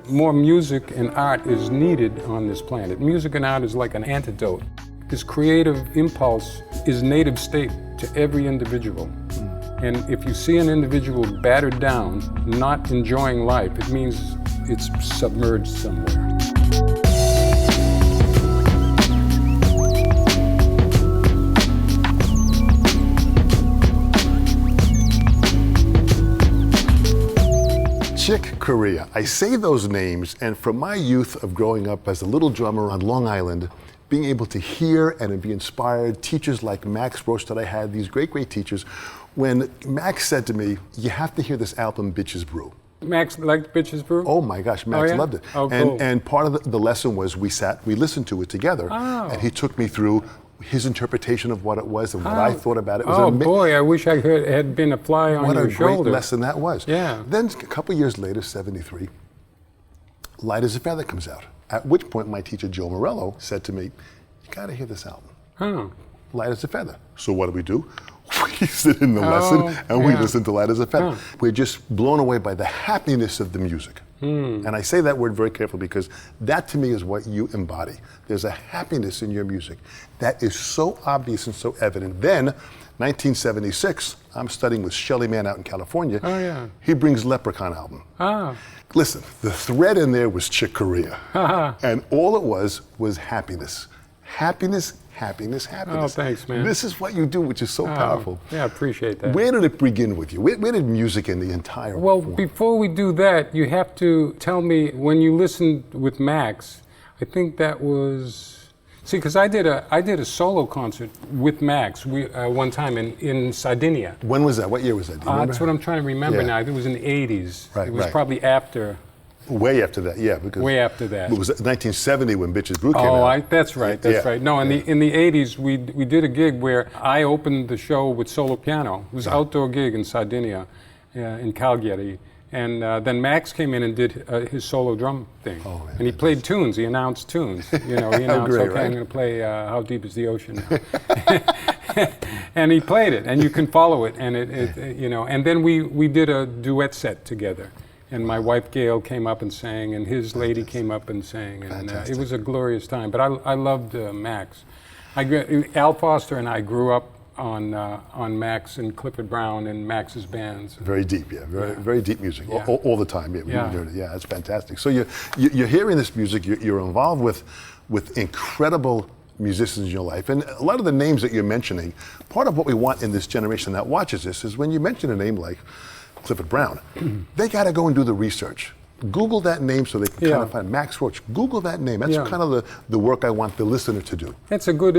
More music and art is needed on this planet. Music and art is like an antidote. This creative impulse is native state to every individual. And if you see an individual battered down, not enjoying life, it means it's submerged somewhere. Chick Corea. I say those names, and from my youth of growing up as a little drummer on Long Island, being able to hear and be inspired, teachers like Max Roach that I had, these great, great teachers, when Max said to me, you have to hear this album, Bitches Brew. Max liked Bitches Brew? Oh my gosh, Max loved it. Oh, cool. And part of the lesson was we listened to it together, and he took me through his interpretation of what it was and what I thought about it. It was boy, I wish I had been a fly on your shoulder. What a great lesson that was. Yeah. Then a couple years later, 73, Light as a Feather comes out. At which point my teacher, Joe Morello, said to me, you gotta hear this album. Light as a Feather. So what do? We sit in the lesson and we listen to Light as a Feather. We're just blown away by the happiness of the music. And I say that word very carefully because that to me is what you embody. There's a happiness in your music that is so obvious and so evident. Then, 1976, I'm studying with Shelly Manne out in California. He brings Leprechaun album. Listen, the thread in there was Chick Corea. And all it was happiness. Happiness, happiness, happiness. Oh, thanks, man. This is what you do, which is so powerful. Yeah, I appreciate that. Where did it begin with you? Where did music in the entire form? Before we do that, you have to tell me, when you listened with Max, I think that was... See, because I did a solo concert with Max one time in Sardinia. When was that? What year was that? Do you remember? That's what I'm trying to remember now. It was in the 80s. Right, it was probably after... Way after that, yeah. Because way after that. It was 1970 when Bitches Brew came out. That's right. No, in the 80s, we did a gig where I opened the show with solo piano. It was an outdoor gig in Sardinia, in Calgary. And then Max came in and did his solo drum thing. And he played tunes. He announced tunes. You know, he announced, great, okay, right? I'm going to play How Deep Is the Ocean now. And he played it, and you can follow it. And and then we did a duet set together. And my wife Gail came up and sang, and his lady came up and sang, and it was a glorious time. But I loved Max. Al Foster and I grew up on Max and Clifford Brown and Max's bands. Very deep, very deep music, all the time. Yeah, it's fantastic. So you're hearing this music. You're involved with incredible musicians in your life, and a lot of the names that you're mentioning. Part of what we want in this generation that watches this is when you mention a name like Clifford Brown, they got to go and do the research. Google that name so they can kind of find Max Roach. Google that name. That's kind of the work I want the listener to do. It's a good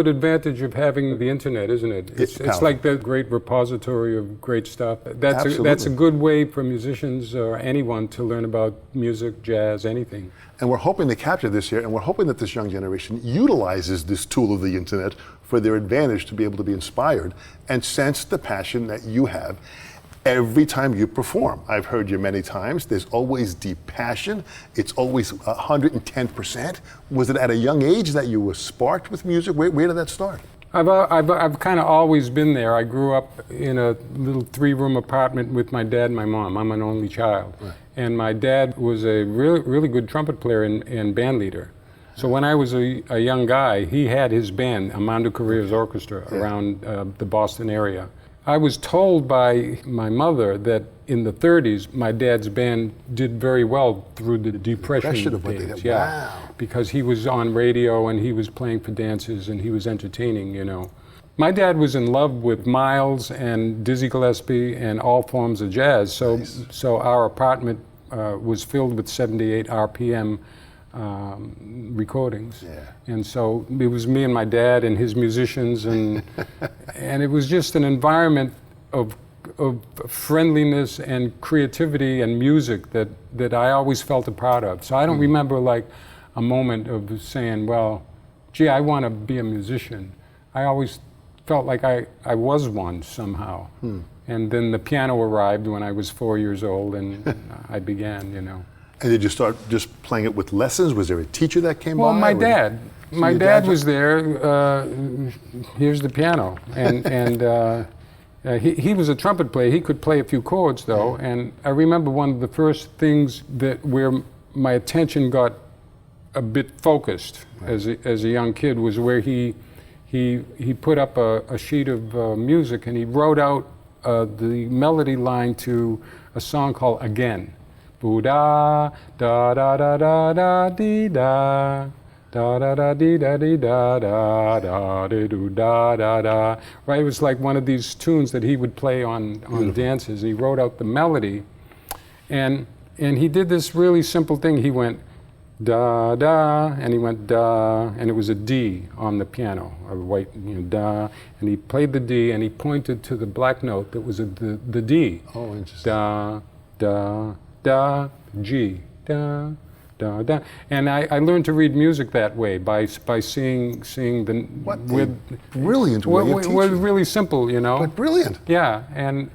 advantage of having the internet, isn't it? It's like the great repository of great stuff. That's a good way for musicians or anyone to learn about music, jazz, anything. And we're hoping to capture this here, and we're hoping that this young generation utilizes this tool of the internet for their advantage to be able to be inspired and sense the passion that you have. Every time you perform, I've heard you many times, there's always deep passion. It's always 110%. Was it at a young age that you were sparked with music? Where did that start? I've kind of always been there. I grew up in a little 3-room apartment with my dad and my mom. I'm an only child. Right. And my dad was a really good trumpet player and band leader. So when I was a young guy, he had his band, Armando Correa's orchestra, around the Boston area. I was told by my mother that in the 30s, my dad's band did very well through the Depression of what they did. Wow. Because he was on radio and he was playing for dances and he was entertaining, you know. My dad was in love with Miles and Dizzy Gillespie and all forms of jazz, so our apartment was filled with 78 RPM recordings, and so it was me and my dad and his musicians, and and it was just an environment of friendliness and creativity and music that I always felt a part of. So I don't remember like a moment of saying, well, gee, I want to be a musician. I always felt like I was one somehow. And then the piano arrived when I was 4 years old, and I began, you know. And did you start just playing it with lessons? Was there a teacher that came by? Well, my dad. My dad was there. Here's the piano, and He was a trumpet player. He could play a few chords, though. And I remember one of the first things where my attention got a bit focused as a young kid was where he put up a sheet of music and he wrote out the melody line to a song called Again. Boo-da, da-da-da-da-da-dee-da. Da da da dee da dee da da da dee do da da da. Right, it was like one of these tunes that he would play on dances. He wrote out the melody, and he did this really simple thing. He went da da, and he went da, and it was a D on the piano, a white da, and he played the D, and he pointed to the black note that was the D. Oh, interesting. Da da da G da. Da, da. And I learned to read music that way by seeing the brilliant way of teaching. It was really simple, you know. But brilliant. Yeah, and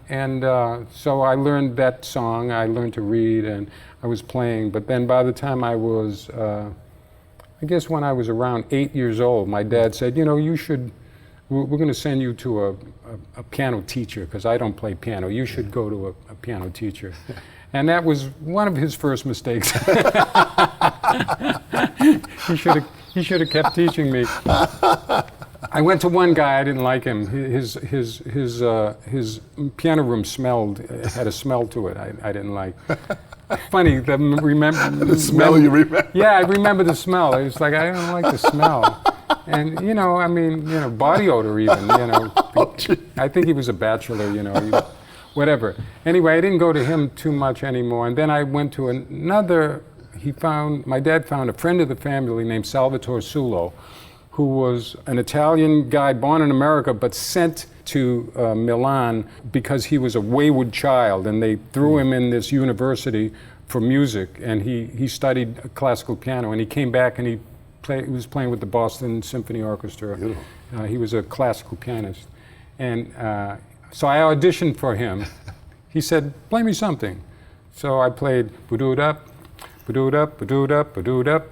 so I learned that song. I learned to read, and I was playing. But then by the time I was, I guess when I was around 8 years old, my dad said, you know, you should. We're going to send you to a piano teacher because I don't play piano. You should go to a piano teacher. And that was one of his first mistakes. He should have kept teaching me. I went to one guy. I didn't like him. His piano room had a smell to it. I didn't like. Funny, the smell you remember? Yeah, I remember the smell. It was like I don't like the smell. And I mean, body odor even. I think he was a bachelor. Whatever. Anyway, I didn't go to him too much anymore. And then I went to another, my dad found a friend of the family named Salvatore Sulo, who was an Italian guy born in America but sent to Milan because he was a wayward child. And they threw him in this university for music. And he studied classical piano. And he came back and he was playing with the Boston Symphony Orchestra. He was a classical pianist. And so I auditioned for him. He said, play me something. So I played ba-doo-dup, ba-doo-dup, ba-doo-dup, ba-doo-dup,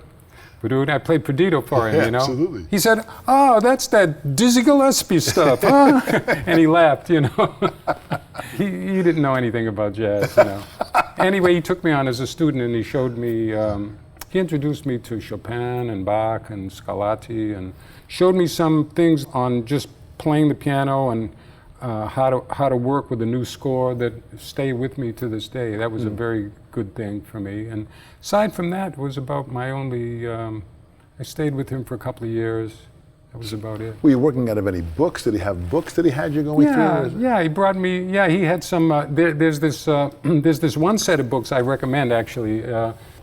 ba-doo-dup. I played Perdido for him, Absolutely. He said, oh, that's that Dizzy Gillespie stuff, huh? And he laughed, He didn't know anything about jazz, Anyway, he took me on as a student and he showed me, he introduced me to Chopin and Bach and Scarlatti and showed me some things on just playing the piano and how to work with a new score that stay with me to this day. That was a very good thing for me. And aside from that, it was about my only. I stayed with him for a couple of years. That was about it. Were you working out of any books? Did he have books that he had you going through? Yeah, he brought me. Yeah, he had some. There's this one set of books I recommend actually.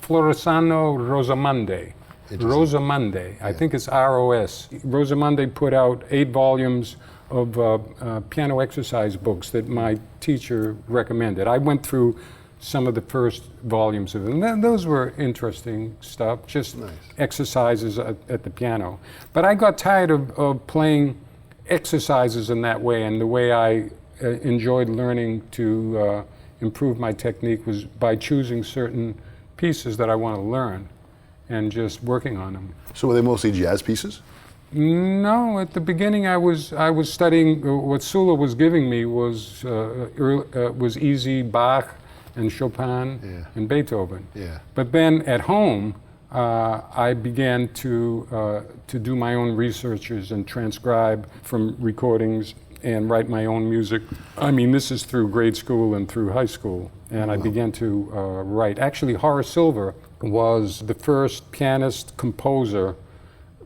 Florissano Rosamonde. Rosamonde. I think it's ROS. Rosamonde put out 8 volumes of piano exercise books that my teacher recommended. I went through some of the first volumes of them. Those were interesting stuff, just exercises at the piano. But I got tired of playing exercises in that way, and the way I enjoyed learning to improve my technique was by choosing certain pieces that I want to learn and just working on them. So were they mostly jazz pieces? No, at the beginning I was studying. What Sula was giving me was easy Bach and Chopin and Beethoven. Yeah. But then at home, I began to do my own researches and transcribe from recordings and write my own music. I mean, this is through grade school and through high school, and I began to write. Actually, Horace Silver was the first pianist-composer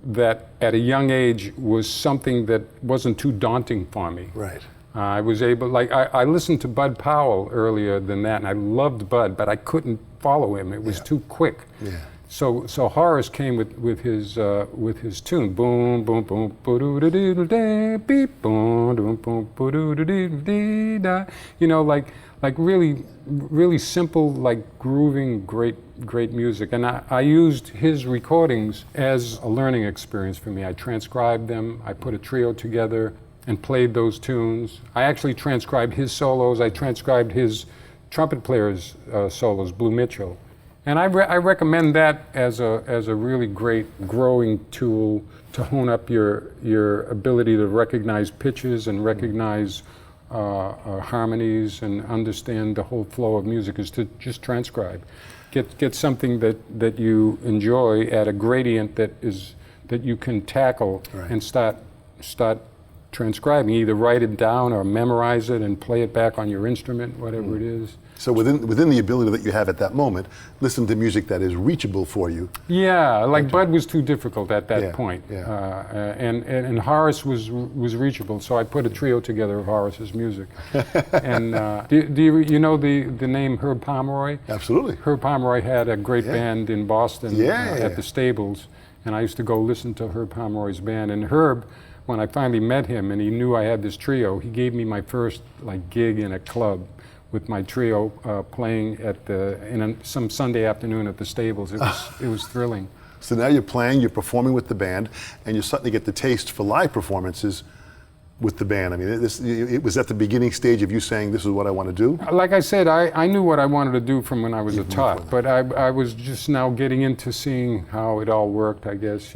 that at a young age was something that wasn't too daunting for me. Right. I was able, I listened to Bud Powell earlier than that, and I loved Bud, but I couldn't follow him. It was too quick. Yeah. So Horace came with his tune, boom boom boom, boo-doo-doo-doo-doo-day, beep boom boom boom, boo-doo-doo-doo-dee-da. Like really simple, like grooving, great music. And I used his recordings as a learning experience for me. I transcribed them. I put a trio together and played those tunes. I actually transcribed his solos. I transcribed his trumpet player's solos, Blue Mitchell. And I recommend that as a really great growing tool to hone up your ability to recognize pitches and recognize harmonies and understand the whole flow of music is to just transcribe. Get something that you enjoy at a gradient that you can tackle, right, and start transcribing. Either write it down or memorize it and play it back on your instrument, whatever it is. So within the ability that you have at that moment, listen to music that is reachable for you. Yeah, like Bud was too difficult at that Yeah, point. yeah. And Horace was reachable, so I put a trio together of Horace's music. And do you know the name Herb Pomeroy? Absolutely. Herb Pomeroy had a great Yeah. band in Boston at the Stables, and I used to go listen to Herb Pomeroy's band. And Herb, when I finally met him and he knew I had this trio, he gave me my first gig in a club with my trio playing at some Sunday afternoon at the Stables. It was thrilling. So now you're playing, you're performing with the band, and you're starting to get the taste for live performances with the band. I mean, it was at the beginning stage of you saying, this is what I want to do? Like I said, I knew what I wanted to do from when I was a tot, but I was just now getting into seeing how it all worked, I guess,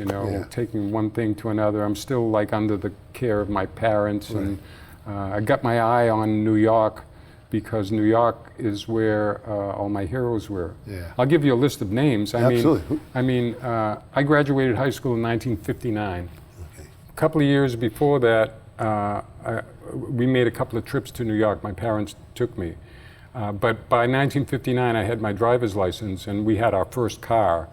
taking one thing to another. I'm still under the care of my parents, right, and I got my eye on New York, because New York is where all my heroes were. Yeah. I'll give you a list of names. Absolutely. I graduated high school in 1959. Okay. A couple of years before that, we made a couple of trips to New York. My parents took me. But by 1959, I had my driver's license, and we had our first car.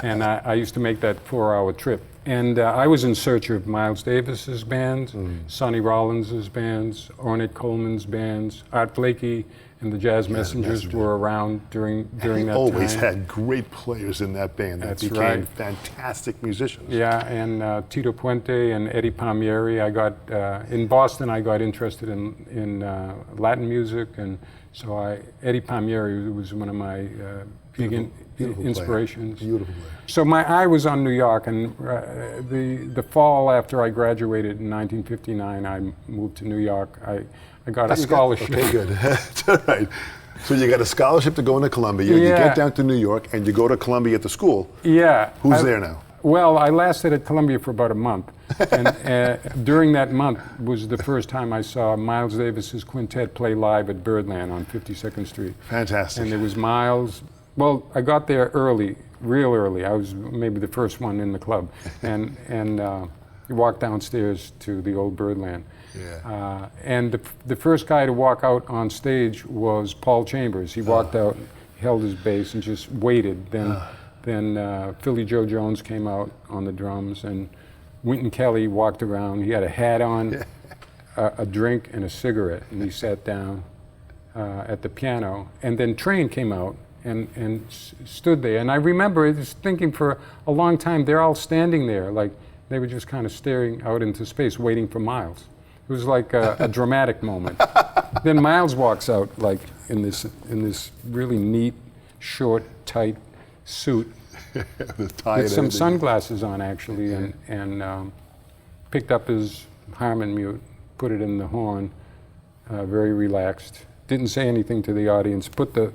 And I used to make that 4-hour trip. And I was in search of Miles Davis's bands, Sonny Rollins's bands, Ornette Coleman's bands. Art Blakey and the Jazz Messengers were around during that time. He always had great players in that band that became right, fantastic musicians. Yeah, and Tito Puente and Eddie Palmieri. In Boston, I got interested in Latin music, and so Eddie Palmieri was one of my big inspirations. Beautiful player. So my eye was on New York, and the fall after I graduated in 1959, I moved to New York. I got a scholarship. Okay, good. That's all right. So you got a scholarship to go into Columbia. You get down to New York, and you go to Columbia at the school. Yeah. Who's there now? Well, I lasted at Columbia for about a month. And during that month was the first time I saw Miles Davis's quintet play live at Birdland on 52nd Street. Fantastic. And there was Miles. Well, I got there early, real early. I was maybe the first one in the club. And walked downstairs to the old Birdland. Yeah. And the first guy to walk out on stage was Paul Chambers. He walked out, held his bass, and just waited. Then Philly Joe Jones came out on the drums, and Wynton Kelly walked around. He had a hat on, a drink, and a cigarette, and he sat down at the piano. And then Train came out and stood there. And I remember just thinking for a long time, they're all standing there, like they were just kind of staring out into space, waiting for Miles. It was like a dramatic moment. Then Miles walks out, in this really neat, short, tight suit with some sunglasses on, actually, and picked up his Harmon mute, put it in the horn, very relaxed. Didn't say anything to the audience. Put the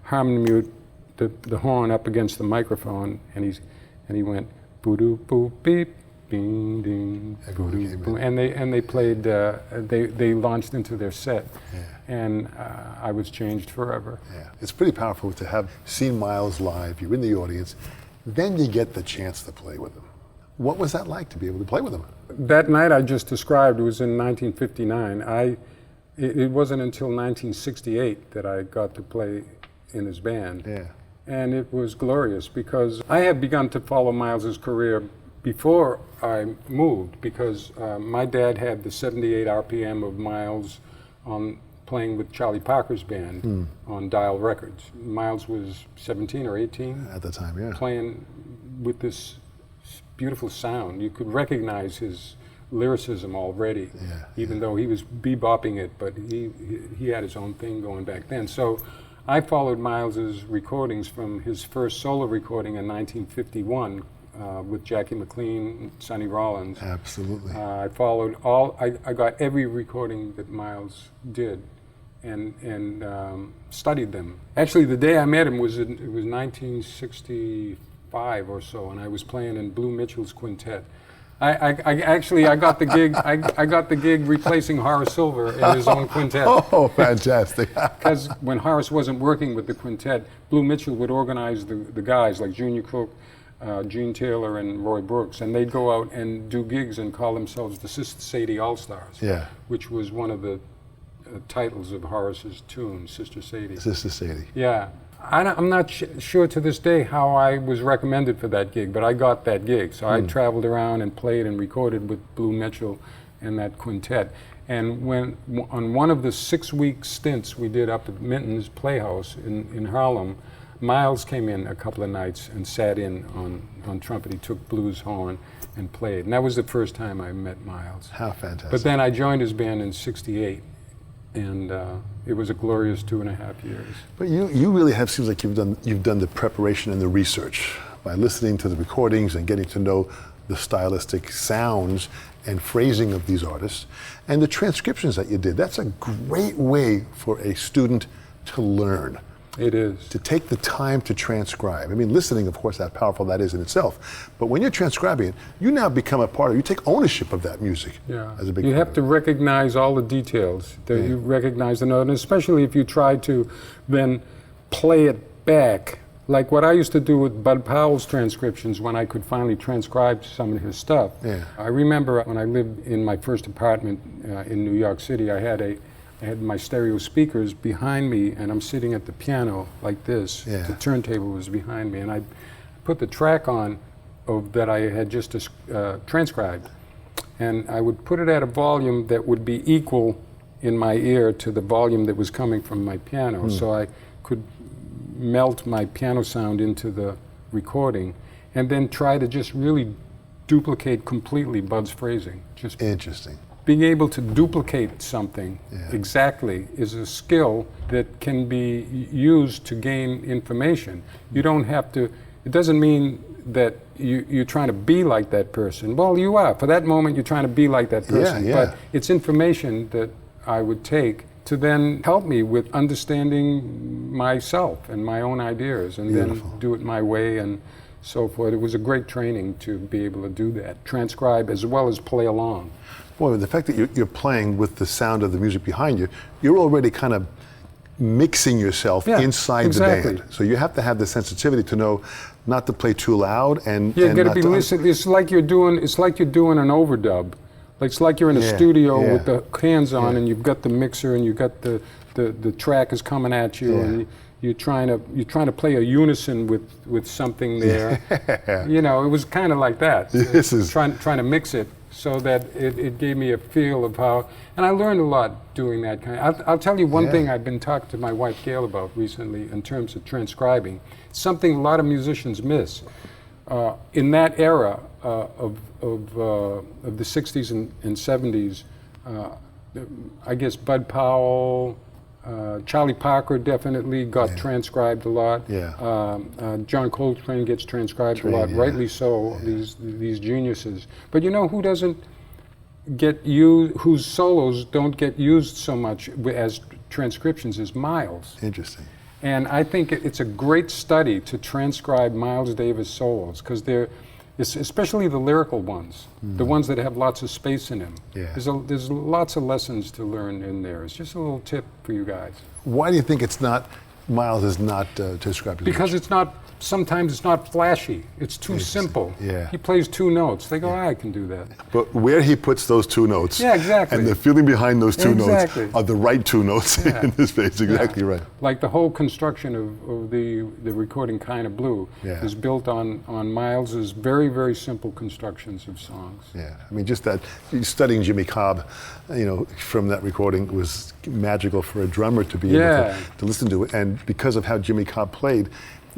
Harmon mute, the horn up against the microphone, and he went boo doo boo beep. Ding ding, and they played. They launched into their set, and I was changed forever. Yeah, it's pretty powerful to have seen Miles live. You're in the audience, then you get the chance to play with him. What was that like to be able to play with him? That night I just described was in 1959. It wasn't until 1968 that I got to play in his band. Yeah, and it was glorious because I had begun to follow Miles's career before I moved, because my dad had the 78 RPM of Miles on playing with Charlie Parker's band on Dial Records. Miles was 17 or 18 at the time, yeah, playing with this beautiful sound. You could recognize his lyricism already, even though he was bebopping it, but he had his own thing going back then. So I followed Miles's recordings from his first solo recording in 1951 with Jackie McLean, Sonny Rollins. Absolutely. I followed I got every recording that Miles did and studied them. Actually, the day I met him it was 1965 or so, and I was playing in Blue Mitchell's quintet I got the gig. I got the gig replacing Horace Silver in his own quintet. Oh, fantastic! Because when Horace wasn't working with the quintet, Blue Mitchell would organize the guys like Junior Cook, Gene Taylor, and Roy Brooks, and they'd go out and do gigs and call themselves the Sister Sadie All Stars. Yeah. Which was one of the titles of Horace's tune, Sister Sadie. Sister Sadie. Yeah. I'm not sure to this day how I was recommended for that gig, but I got that gig. So I traveled around and played and recorded with Blue Mitchell and that quintet. And when on one of the 6-week stints we did up at Minton's Playhouse in Harlem, Miles came in a couple of nights and sat in on trumpet. He took Blue's horn and played. And that was the first time I met Miles. How fantastic. But then I joined his band in '68. And it was a glorious 2.5 years. But you really have, seems like you've done the preparation and the research by listening to the recordings and getting to know the stylistic sounds and phrasing of these artists, and the transcriptions that you did. That's a great way for a student to learn. It is. To take the time to transcribe. I mean, listening, of course, how powerful that is in itself. But when you're transcribing it, you now become a part of, you take ownership of that music. Yeah. As a big you part have of to it. recognize all the details. That you recognize the note, and especially if you try to then play it back. Like what I used to do with Bud Powell's transcriptions when I could finally transcribe some of his stuff. Yeah. I remember when I lived in my first apartment in New York City, I had my stereo speakers behind me, and I'm sitting at the piano like this. Yeah. The turntable was behind me, and I put the track on that I had just transcribed, and I would put it at a volume that would be equal in my ear to the volume that was coming from my piano, so I could melt my piano sound into the recording, and then try to just really duplicate completely Bud's phrasing. Just Interesting. being able to duplicate something exactly is a skill that can be used to gain information. You don't have to, it doesn't mean that you're trying to be like that person. Well, you are. For that moment, you're trying to be like that person. Yeah. But it's information that I would take to then help me with understanding myself and my own ideas, and Beautiful. then do it my way and so forth. It was a great training to be able to do that, transcribe as well as play along. Boy, the fact that you're playing with the sound of the music behind you, you're already kind of mixing yourself inside exactly. the band. So you have to have the sensitivity to know not to play too loud and You got to not be listening. It's like you're doing an overdub. Like it's like you're in a studio with the hands on, and you've got the mixer, and you've got the track is coming at you, and you're trying to play a unison with something there. You know, it was kind of like that. This is trying to mix it so that it gave me a feel of how, and I learned a lot doing that kind. I'll tell you one thing I've been talking to my wife Gail about recently in terms of transcribing. It's something a lot of musicians miss. In that era of the 60s and 70s, I guess Bud Powell, Charlie Parker definitely got transcribed a lot. John Coltrane gets transcribed a lot, rightly so. These geniuses. But you know who doesn't get used? Whose solos don't get used so much as transcriptions is Miles. interesting. And I think it's a great study to transcribe Miles Davis solos, because especially the lyrical ones, the ones that have lots of space in them. There's lots of lessons to learn in there. It's just a little tip for you guys. Why do you think Miles is not transcribed? Because sometimes it's not flashy. It's too simple. He plays 2 notes. They go, I can do that. But where he puts those 2 notes, exactly. and the feeling behind those 2 notes Exactly. are the right 2 notes in this case. Exactly right. Like the whole construction of the recording Kind of Blue is built on Miles's very, very simple constructions of songs. Yeah, I mean, just that studying Jimmy Cobb, from that recording was magical for a drummer to be able to listen to it. And because of how Jimmy Cobb played,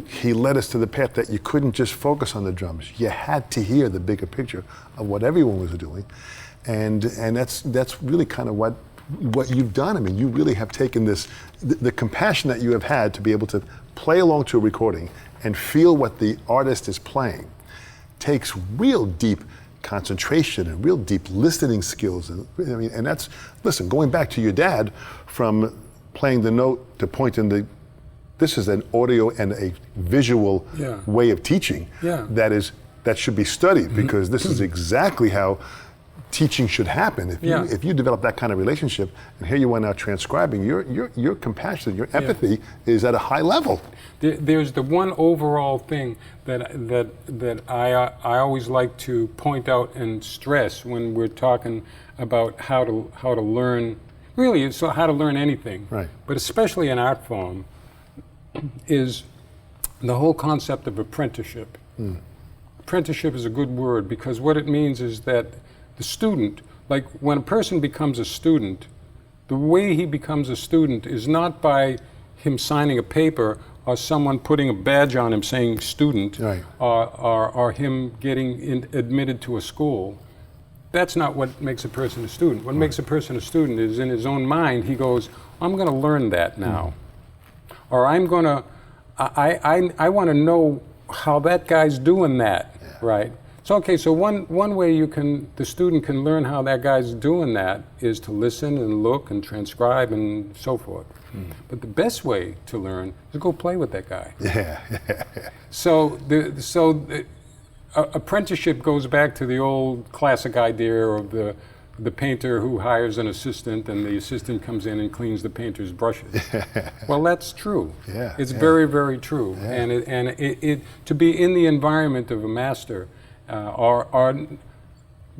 he led us to the path that you couldn't just focus on the drums. You had to hear the bigger picture of what everyone was doing, and that's really kind of what you've done. I mean, you really have taken the compassion that you have had to be able to play along to a recording and feel what the artist is playing. Takes real deep concentration and real deep listening skills. And that's, listen, going back to your dad, from playing the note to pointing this is an audio and a visual way of teaching that is that should be studied, because this is exactly how teaching should happen. If you develop that kind of relationship, and here you are now transcribing, your compassion, your empathy is at a high level. There's the one overall thing that I always like to point out and stress when we're talking about how to learn. Really, it's how to learn anything, right? But especially an art form, is the whole concept of apprenticeship. Apprenticeship is a good word, because what it means is that the student, like when a person becomes a student, the way he becomes a student is not by him signing a paper or someone putting a badge on him saying student, right, or him getting admitted to a school. That's not what makes a person a student. What makes a person a student is in his own mind, he goes, I'm going to learn that now. Or I want to know how that guy's doing that, right? So, okay, so one way the student can learn how that guy's doing that is to listen and look and transcribe and so forth. But the best way to learn is go play with that guy. So apprenticeship goes back to the old classic idea of the painter who hires an assistant, and the assistant comes in and cleans the painter's brushes. Well, that's true. It's very, very true. And it to be in the environment of a master, or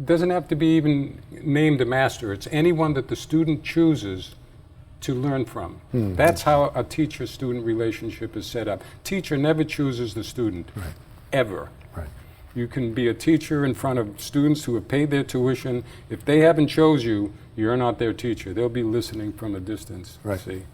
doesn't have to be even named a master. It's anyone that the student chooses to learn from. That's how a teacher-student relationship is set up. Teacher never chooses the student, ever. You can be a teacher in front of students who have paid their tuition. If they haven't chose you, you're not their teacher. They'll be listening from a distance, see.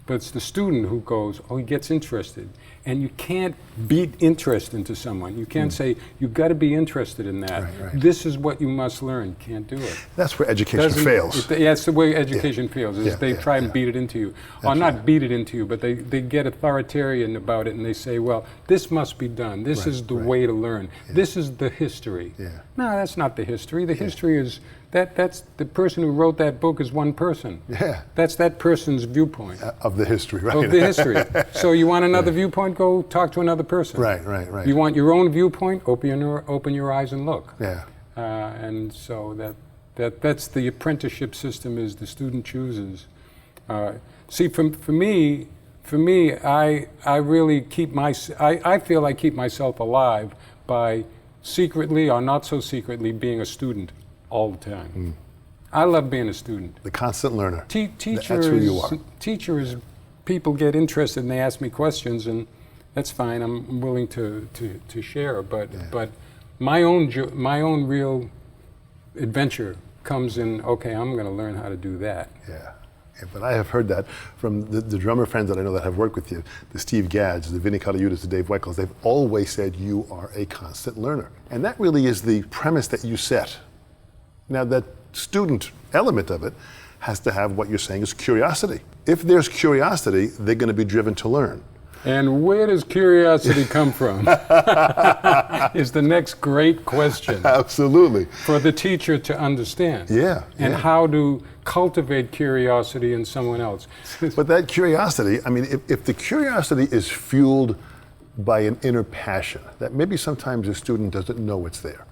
But it's the student who goes, he gets interested. And you can't beat interest into someone. You can't say, you've got to be interested in that. This is what you must learn. You can't do it. That's where education fails. That's the way education fails, is they try and beat it into you. Or not beat it into you, but they get authoritarian about it, and they say, well, this must be done. This is the way to learn. This is the history. No, that's not the history. The history is, that's the person who wrote that book is one person. That's that person's viewpoint. Of the history, right? Of the history. So you want another viewpoint? Go talk to another person. Right. You want your own viewpoint? Open your eyes and look. And so that's the apprenticeship system, is the student chooses. See, for me, I really I feel I keep myself alive by secretly or not so secretly being a student all the time. I love being a student. The constant learner. Teacher That's who you are. Teacher is, people get interested and they ask me questions, and that's fine. I'm willing to share. But my own real adventure comes in. Okay, I'm going to learn how to do that. But I have heard that from the drummer friends that I know that have worked with you, the Steve Gadds, the Vinnie Colaiutas, the Dave Weckels. They've always said you are a constant learner, and that really is the premise that you set. Now, that student element of it has to have what you're saying is curiosity. If there's curiosity, they're going to be driven to learn. And where does curiosity come from? Is the next great question. Absolutely. For the teacher to understand. And how to cultivate curiosity in someone else. But that curiosity, I mean, if the curiosity is fueled by an inner passion, that maybe sometimes a student doesn't know it's there.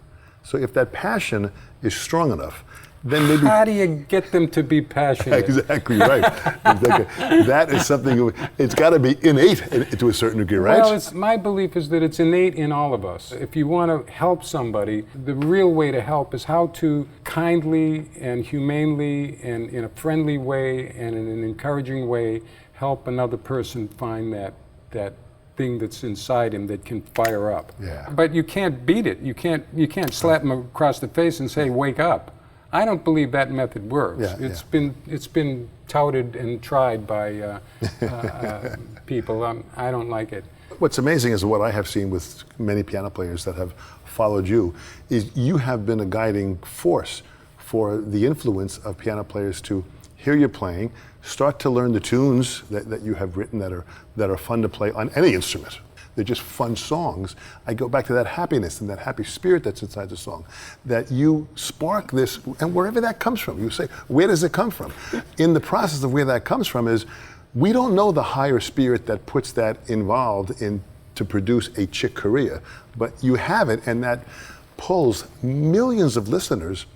So if that passion is strong enough, then maybe... How do you get them to be passionate? Exactly right. That is something, it's got to be innate to a certain degree, right? Well, my belief is that it's innate in all of us. If you want to help somebody, the real way to help is how to kindly and humanely and in a friendly way and in an encouraging way help another person find that thing that's inside him that can fire up. But you can't beat it. You can't slap him across the face and say, wake up. I don't believe that method works. It's been touted and tried by people. I don't like it. What's amazing is what I have seen with many piano players that have followed you is you have been a guiding force for the influence of piano players to hear you playing, start to learn the tunes that you have written that are fun to play on any instrument. They're just fun songs. I go back to that happiness and that happy spirit that's inside the song, that you spark this, and wherever that comes from, you say, where does it come from? In the process of where that comes from is, we don't know the higher spirit that puts that involved in to produce a Chick Corea, but you have it, and that pulls millions of listeners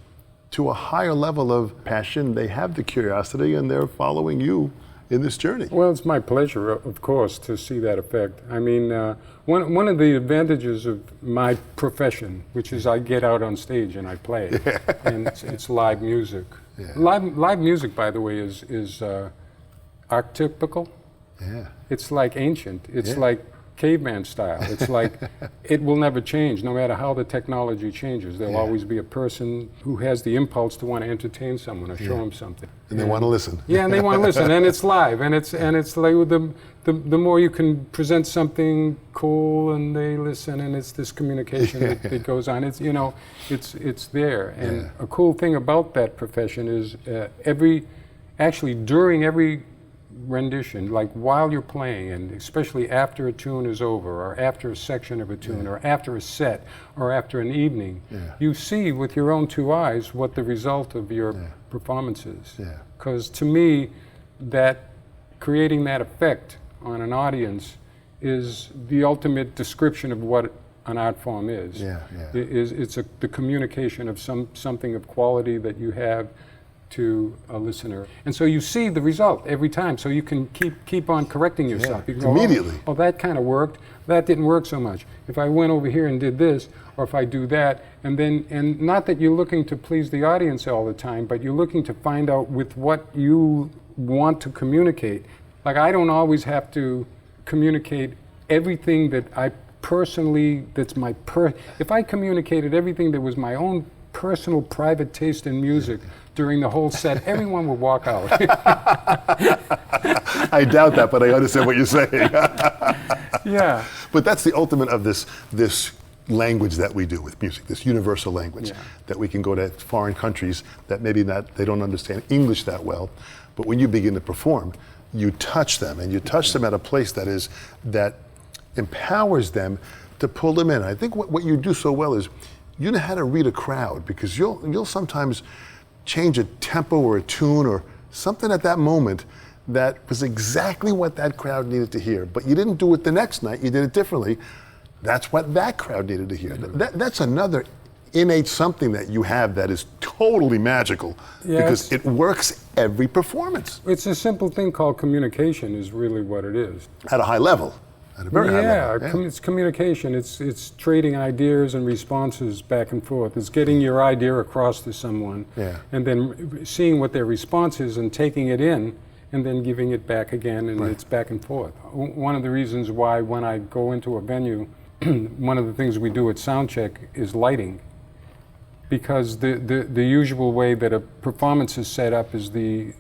to a higher level of passion. They have the curiosity, and they're following you in this journey. Well, it's my pleasure, of course, to see that effect. I mean, one of the advantages of my profession, which is I get out on stage and I play, and it's live music. Yeah. Live music, by the way, is archetypical. Yeah. It's like ancient. It's like caveman style. It's like it will never change, no matter how the technology changes. There'll always be a person who has the impulse to want to entertain someone or show them something. And they want to listen. Yeah, and they want to listen, and it's live, and it's like with the more you can present something cool, and they listen, and it's this communication that goes on. It's it's there, and a cool thing about that profession is during every rendition, like while you're playing, and especially after a tune is over, or after a section of a tune, or after a set, or after an evening, you see with your own two eyes what the result of your performance is. Because to me, that creating that effect on an audience is the ultimate description of what an art form is. It's the communication of something of quality that you have to a listener, and so you see the result every time. So you can keep on correcting yourself. You can go, immediately. Oh, that kind of worked. That didn't work so much. If I went over here and did this, or if I do that, and not that you're looking to please the audience all the time, but you're looking to find out with what you want to communicate. Like I don't always have to communicate everything that I personally. If I communicated everything that was my own personal private taste in music during the whole set, everyone would walk out. I doubt that, but I understand what you're saying. Yeah. But that's the ultimate of this language that we do with music, this universal language, that we can go to foreign countries that maybe they don't understand English that well, but when you begin to perform, you touch them, and you touch them at a place that empowers them to pull them in. I think what you do so well is you know how to read a crowd, because you'll sometimes change a tempo or a tune or something at that moment that was exactly what that crowd needed to hear, but you didn't do it the next night, you did it differently. That's what that crowd needed to hear. That's another innate something that you have that is totally magical, because it works every performance. It's a simple thing called communication is really what it is. At a high level. At a very high level. It's communication. It's trading ideas and responses back and forth. It's getting your idea across to someone, and then seeing what their response is and taking it in, and then giving it back again, and it's back and forth. One of the reasons why when I go into a venue, one of the things we do at soundcheck is lighting, because the usual way that a performance is set up is the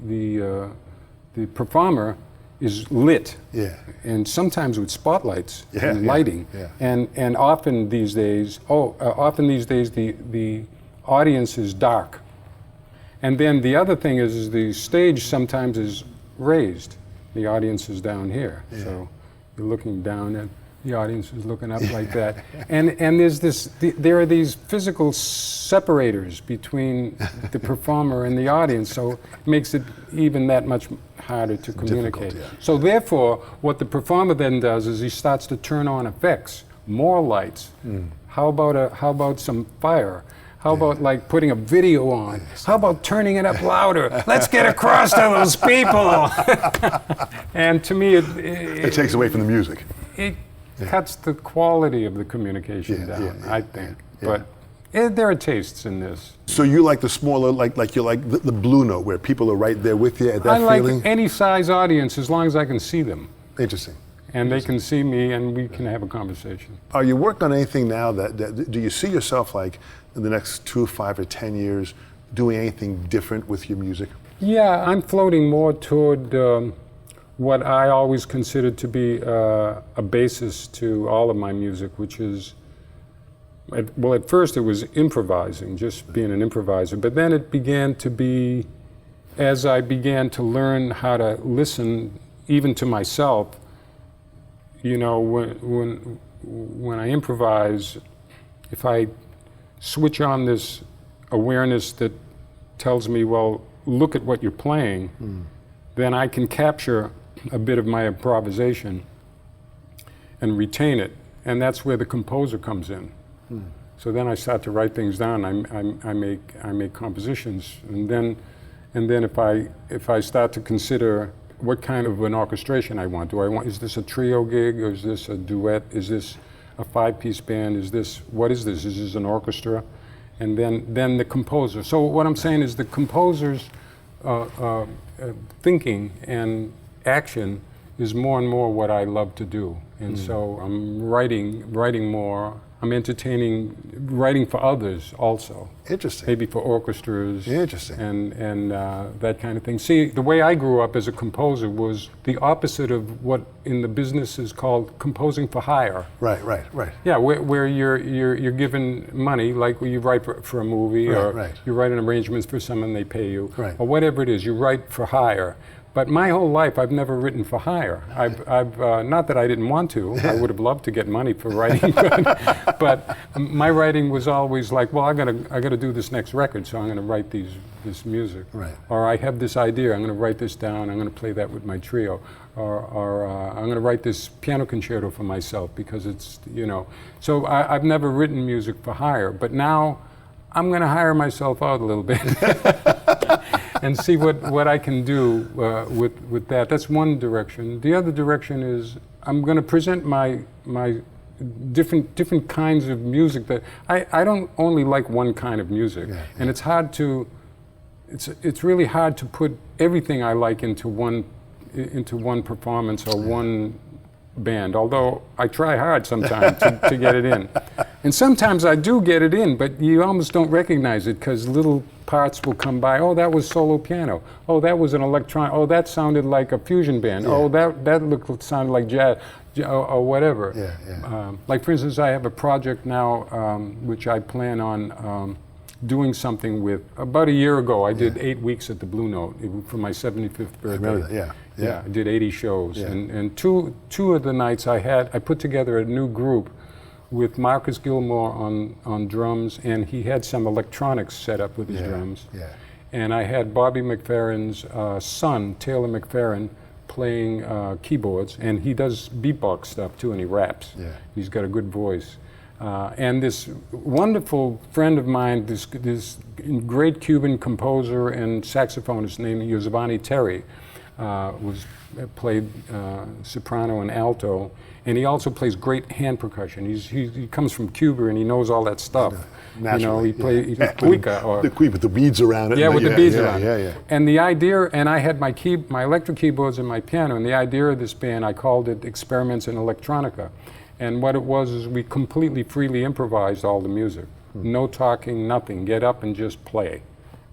performer is lit, and sometimes with spotlights and lighting, and often these days, the audience is dark, and then the other thing is the stage sometimes is raised, the audience is down here, so you're looking down and the audience is looking up like that, and there are these physical separators between the performer and the audience, so it makes it even that much harder to communicate. So therefore, what the performer then does is he starts to turn on effects, more lights. How about some fire? How about like putting a video on? How about turning it up louder? Let's get across to those people. And to me, it takes away from the music. It cuts the quality of the communication down, I think. But there are tastes in this. So you like the smaller, like you like the blue note, where people are right there with you at that feeling? I like any size audience as long as I can see them. Interesting. And they can see me, and we can have a conversation. Are you working on anything now that do you see yourself like in the next 2, 5, or 10 years doing anything different with your music? Yeah, I'm floating more toward what I always considered to be a basis to all of my music, which is, at first it was improvising, just being an improviser, but then it began to be, as I began to learn how to listen even to myself, you know, when I improvise, if I switch on this awareness that tells me, well, look at what you're playing, then I can capture a bit of my improvisation. and retain it. And that's where the composer comes in. So then I start to write things down. I make compositions, and then if I start to consider what kind of an orchestration I want. Is this a trio gig, or is this a duet? Is this a 5-piece band? What is this? Is this an orchestra? And then the composer. So what I'm saying is the composer's thinking and action is more and more what I love to do. And so I'm writing more. I'm entertaining, writing for others also. Interesting. Maybe for orchestras. Interesting. And that kind of thing. See, the way I grew up as a composer was the opposite of what in the business is called composing for hire. Right. Yeah, where you're given money, like you write for a movie, or you write an arrangements for someone, they pay you, or whatever it is. You write for hire. But my whole life, I've never written for hire. I've not that I didn't want to. I would have loved to get money for writing, but my writing was always like, well, I gotta do this next record, so I'm gonna write this music. Right. Or I have this idea, I'm gonna write this down, I'm gonna play that with my trio. Or I'm gonna write this piano concerto for myself because it's, So I've never written music for hire, but now I'm gonna hire myself out a little bit. And see what I can do with that. That's one direction. The other direction is I'm going to present my different kinds of music. That I don't only like one kind of music, and it's hard to it's really hard to put everything I like into one performance or one band. Although I try hard sometimes to get it in, and sometimes I do get it in, but you almost don't recognize it because little parts will come by. Oh, that was solo piano. Oh, that was an electronic. Oh, that sounded like a fusion band. Oh, that sounded like jazz, or whatever. Like for instance, I have a project now which I plan on doing something with. About a year ago, I did 8 weeks at the Blue Note for my 75th birthday. I remember that. Yeah, I did 80 shows, and two of the nights I put together a new group with Marcus Gilmore on drums, and he had some electronics set up with his drums. And I had Bobby McFerrin's son, Taylor McFerrin, playing keyboards, and he does beatbox stuff too, and he raps. He's got a good voice. And this wonderful friend of mine, this great Cuban composer and saxophonist named Giovanni Terry, played soprano and alto, and he also plays great hand percussion. He comes from Cuba and he knows all that stuff. Naturally, he plays cuica, or the cuica with the beads around it. With the beads around it. And the idea, and I had my electric keyboards and my piano, and the idea of this band, I called it Experiments in Electronica. And what it was is we completely freely improvised all the music. No talking, nothing. Get up and just play.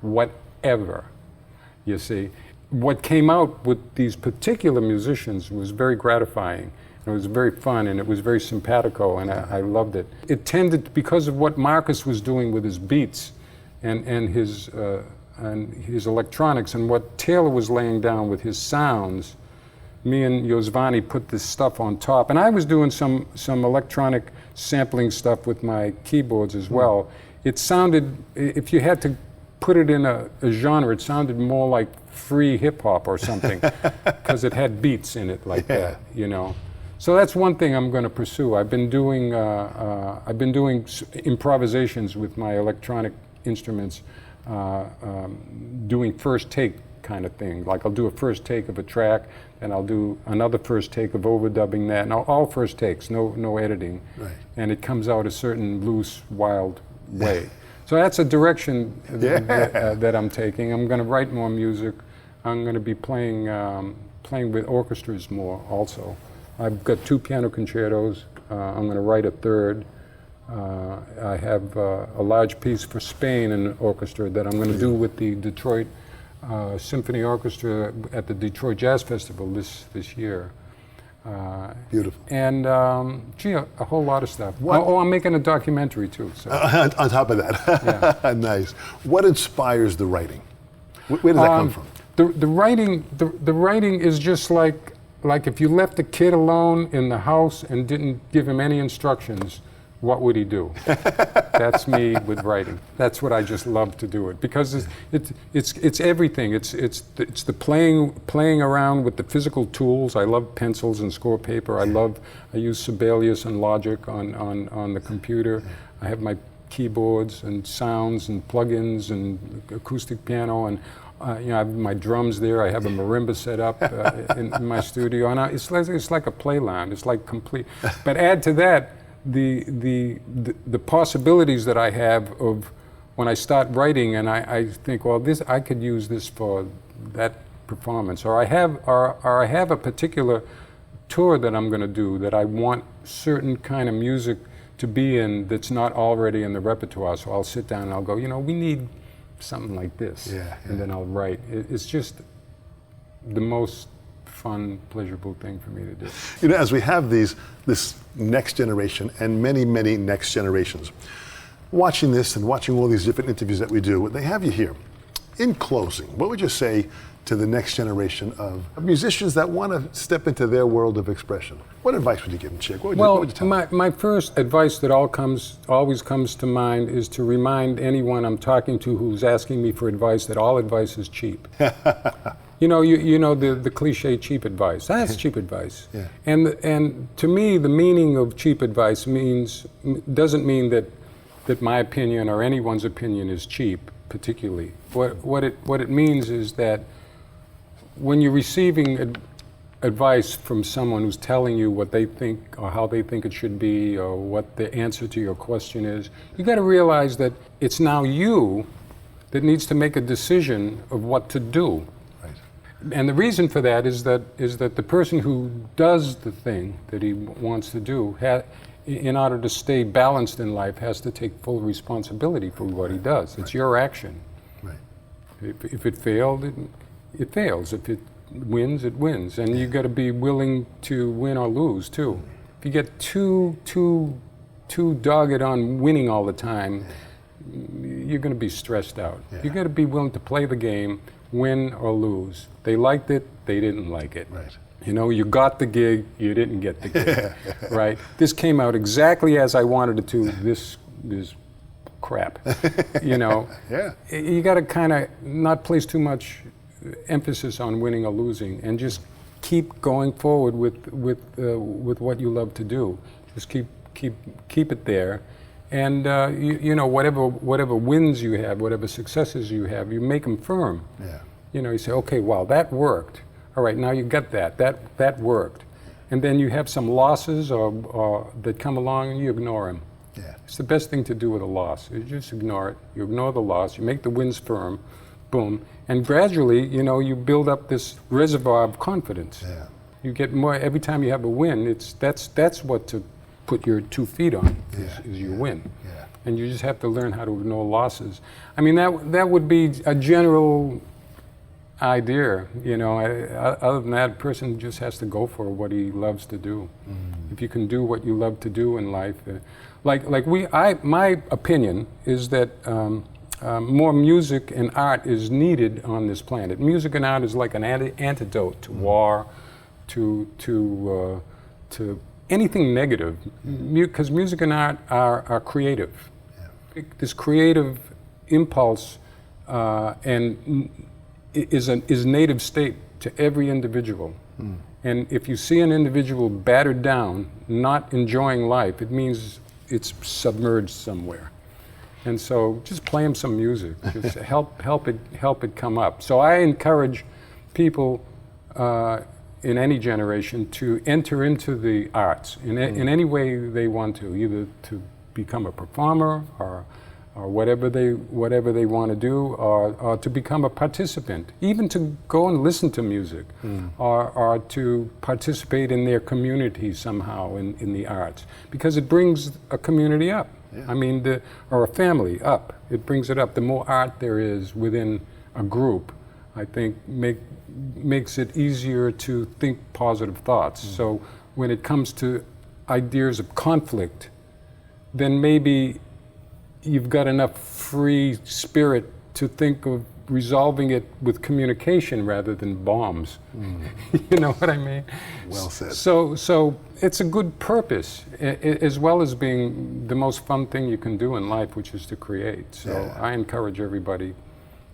Whatever, you see. What came out with these particular musicians was very gratifying. It was very fun, and it was very simpatico, and I loved it. It tended, because of what Marcus was doing with his beats and his electronics, and what Taylor was laying down with his sounds, me and Giovanni put this stuff on top. And I was doing some electronic sampling stuff with my keyboards as well. It sounded, if you had to put it in a genre, it sounded more like free hip hop or something, because it had beats in it like that, So that's one thing I'm going to pursue. I've been doing improvisations with my electronic instruments, doing first take kind of thing. Like I'll do a first take of a track, and I'll do another first take of overdubbing that, and all first takes, no editing, and it comes out a certain loose, wild way. So that's a direction that I'm taking. I'm going to write more music. I'm going to be playing with orchestras more also. I've got 2 piano concertos. I'm going to write a third. I have a large piece for Spain in an orchestra that I'm going to do with the Detroit Symphony Orchestra at the Detroit Jazz Festival this year. Beautiful. And a whole lot of stuff. Oh, I'm making a documentary too. So. On top of that, nice. What inspires the writing? Where does that come from? The writing is just like if you left the kid alone in the house and didn't give him any instructions, what would he do? That's me with writing. That's what I just love to do it, because it's everything. It's the playing around with the physical tools. I love pencils and score paper. I use Sibelius and Logic on the computer. I have my keyboards and sounds and plugins and acoustic piano, and I have my drums there. I have a marimba set up in my studio, and it's like a playland. It's like complete. But add to that the possibilities that I have of when I start writing, and I think, well, I could use this for that performance, or I have a particular tour that I'm going to do that I want certain kind of music to be in that's not already in the repertoire. So I'll sit down and I'll go, we need something like this, and then I'll write. It's just the most fun, pleasurable thing for me to do. As we have this next generation and many, many next generations, watching this and watching all these different interviews that we do, they have you here. In closing, what would you say to the next generation of musicians that want to step into their world of expression? What advice would you give them, Chick? What would you tell them? My first advice that always comes to mind is to remind anyone I'm talking to who's asking me for advice that all advice is cheap. You know the cliche cheap advice. That's cheap advice. Yeah. And to me, the meaning of cheap advice doesn't mean that my opinion or anyone's opinion is cheap, particularly. What it means is that when you're receiving advice from someone who's telling you what they think or how they think it should be or what the answer to your question is, you got to realize that it's now you that needs to make a decision of what to do. Right. And the reason for that is that the person who does the thing that he wants to do, in order to stay balanced in life, has to take full responsibility for what he does. It's your action. Right. If it failed, it fails. If it wins, it wins. And you got to be willing to win or lose too. If you get too dogged on winning all the time, you're going to be stressed out. You got to be willing to play the game, win or lose. They liked it, they didn't like it. Right. You got the gig, you didn't get the gig, right? This came out exactly as I wanted it to. This is crap, Yeah. You got to kind of not place too much emphasis on winning or losing, and just keep going forward with what you love to do. Just keep it there, and whatever wins you have, whatever successes you have, you make them firm. Yeah. You say, okay, wow, that worked. All right, now you got that worked. And then you have some losses or that come along and you ignore them. Yeah. It's the best thing to do with a loss. You just ignore it. You ignore the loss. You make the wins firm, boom. And gradually, you build up this reservoir of confidence. Yeah. You get more, every time you have a win, that's what to put your 2 feet on, is your win. Yeah. And you just have to learn how to ignore losses. I mean, that would be a general idea, other than that, a person just has to go for what he loves to do. If you can do what you love to do in life, my opinion is that more music and art is needed on this planet. Music and art is like an antidote to war, to anything negative, because music and art are creative. Yeah. This creative impulse is native state to every individual. And if you see an individual battered down, not enjoying life, it means it's submerged somewhere. And so just play them some music, just help it come up. So I encourage people in any generation to enter into the arts in any way they want to, either to become a performer or whatever they want to do, or to become a participant, even to go and listen to music, or to participate in their community somehow in the arts, because it brings a community up. Yeah. I mean, or a family up. It brings it up. The more art there is within a group, I think makes it easier to think positive thoughts. So when it comes to ideas of conflict, then maybe you've got enough free spirit to think of resolving it with communication rather than bombs. You know what I mean? Well said. So it's a good purpose, as well as being the most fun thing you can do in life, which is to create. So I encourage everybody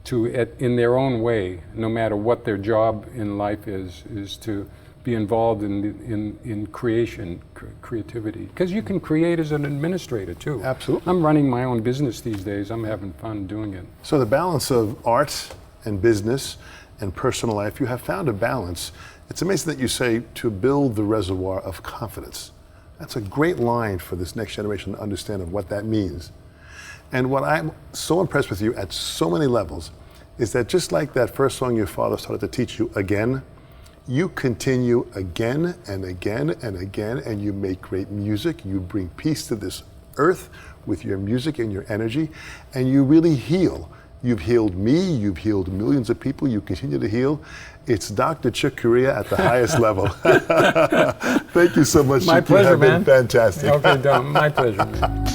to, in their own way, no matter what their job in life is to be involved in creation, creativity. Because you can create as an administrator too. Absolutely. I'm running my own business these days. I'm having fun doing it. So the balance of art and business and personal life, you have found a balance. It's amazing that you say to build the reservoir of confidence. That's a great line for this next generation to understand of what that means. And what I'm so impressed with you at so many levels is that just like that first song your father started to teach you again, you continue again and again and again, and you make great music. You bring peace to this earth with your music and your energy, and you really heal. You've healed me, you've healed millions of people, you continue to heal. It's Dr. Chick Corea at the highest level. Thank you so much, My Chick. pleasure, You have man. been fantastic. Okay, Dom, my pleasure, man.